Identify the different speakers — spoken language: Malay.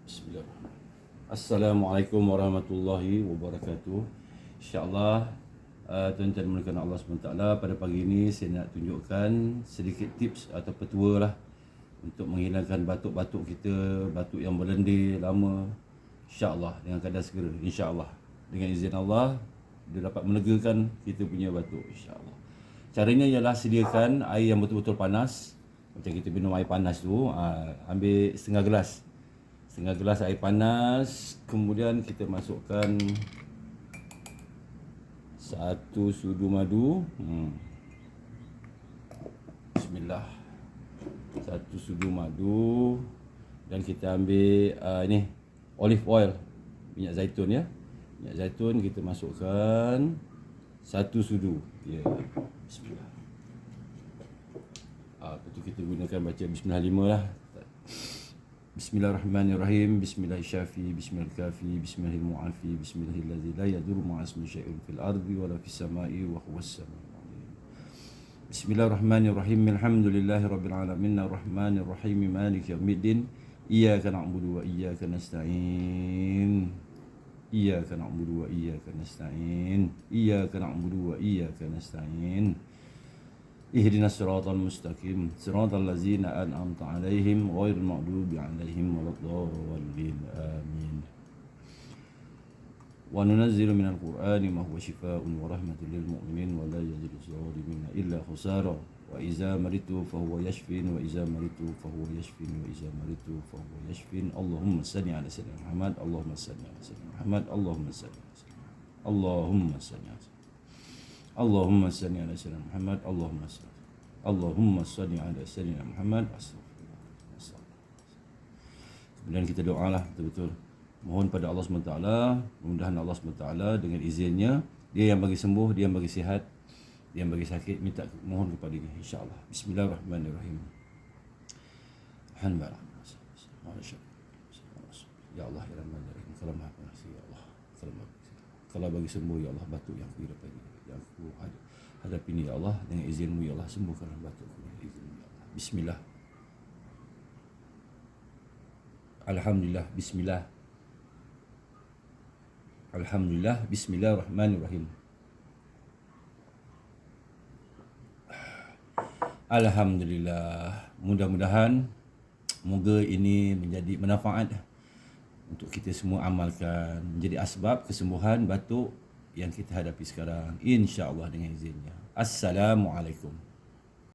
Speaker 1: Bismillahirrahmanirrahim. Assalamualaikum warahmatullahi wabarakatuh. InsyaAllah tuan-tuan dimulakan Allah SWT, pada pagi ini saya nak tunjukkan sedikit tips atau petua lah untuk menghilangkan batuk-batuk kita, batuk yang berlendir lama. InsyaAllah dengan kadar segera, InsyaAllah dengan izin Allah dia dapat menegakan kita punya batuk, InsyaAllah. Caranya ialah sediakan air yang betul-betul panas. Macam kita minum air panas tu, ambil setengah gelas air panas, kemudian kita masukkan 1 sudu madu. Bismillah. 1 sudu madu, dan kita ambil ini olive oil, minyak zaitun ya. Minyak zaitun kita masukkan 1 sudu. Ya. Bismillah. Lepas tu kita gunakan baca bismillah 5 lah. Bismillahirrahmanirrahim. Bismillahirrahmanirrahim. Bismillahirkafi. Bismillahirmu'afi. Bismillahirladzi la yadurru ma'asmi syai'un fil ardi wala fis sama'i wa huwas samiul alim. Bismillahirrahmanirrahim. Alhamdulillahi rabbil alamin. Arrahmanirrahim. Maliki yaumiddin. Iyyaka na'budu wa iyyaka nasta'in. Iyyaka na'budu wa iyyaka nasta'in. Iyyaka na'budu wa iyyaka nasta'in. Ihdinas siratal mustaqim, siratal ladzina an'amta 'alaihim ghairil maghdubi 'alaihim waladdallin. Amin. Wa nunazzilu minal qur'ani ma huwa shifaa'un wa rahmatun lil mu'minin wa la yazidu adh-dhalimina illa khusara. Wa idza maritu fa huwa yashfin wa idza maritu fa huwa yashfin wa idza maritu fa huwa yashfin. Allahumma shalli 'ala sayyidina Muhammad, Allahumma shalli 'ala sayyidina Muhammad, Allahumma shalli 'ala sayyidina Muhammad, Allahumma shalli 'ala Allahumma salli ala sayyidina Muhammad, Allahumma salli ala sayyidina Muhammad. Astagfirullah. Kemudian kita doalah betul-betul, mohon pada Allah SWT, mudah-mudahan Allah SWT dengan izinnya, dia yang bagi sembuh, dia yang bagi sihat, dia yang bagi sakit, minta mohon kepada dia, insyaAllah. Bismillahirrahmanirrahim. Alhamdulillah. Ya Allah, ya Rahman, ya Rahim, kalau maha pengasih, ya Allah, kalau bagi sembuh, ya Allah, batuk yang aku hadapi, yang aku hadapi ini, ya Allah, dengan izinmu, ya Allah, sembuhkanlah batukku dengan izinmu, ya Allah. Bismillah. Alhamdulillah. Bismillah. Alhamdulillah. Bismillahirrahmanirrahim. Alhamdulillah. Mudah-mudahan, moga ini menjadi manfaat untuk kita semua amalkan, menjadi asbab kesembuhan batuk yang kita hadapi sekarang, insya-Allah dengan izinnya. Assalamualaikum.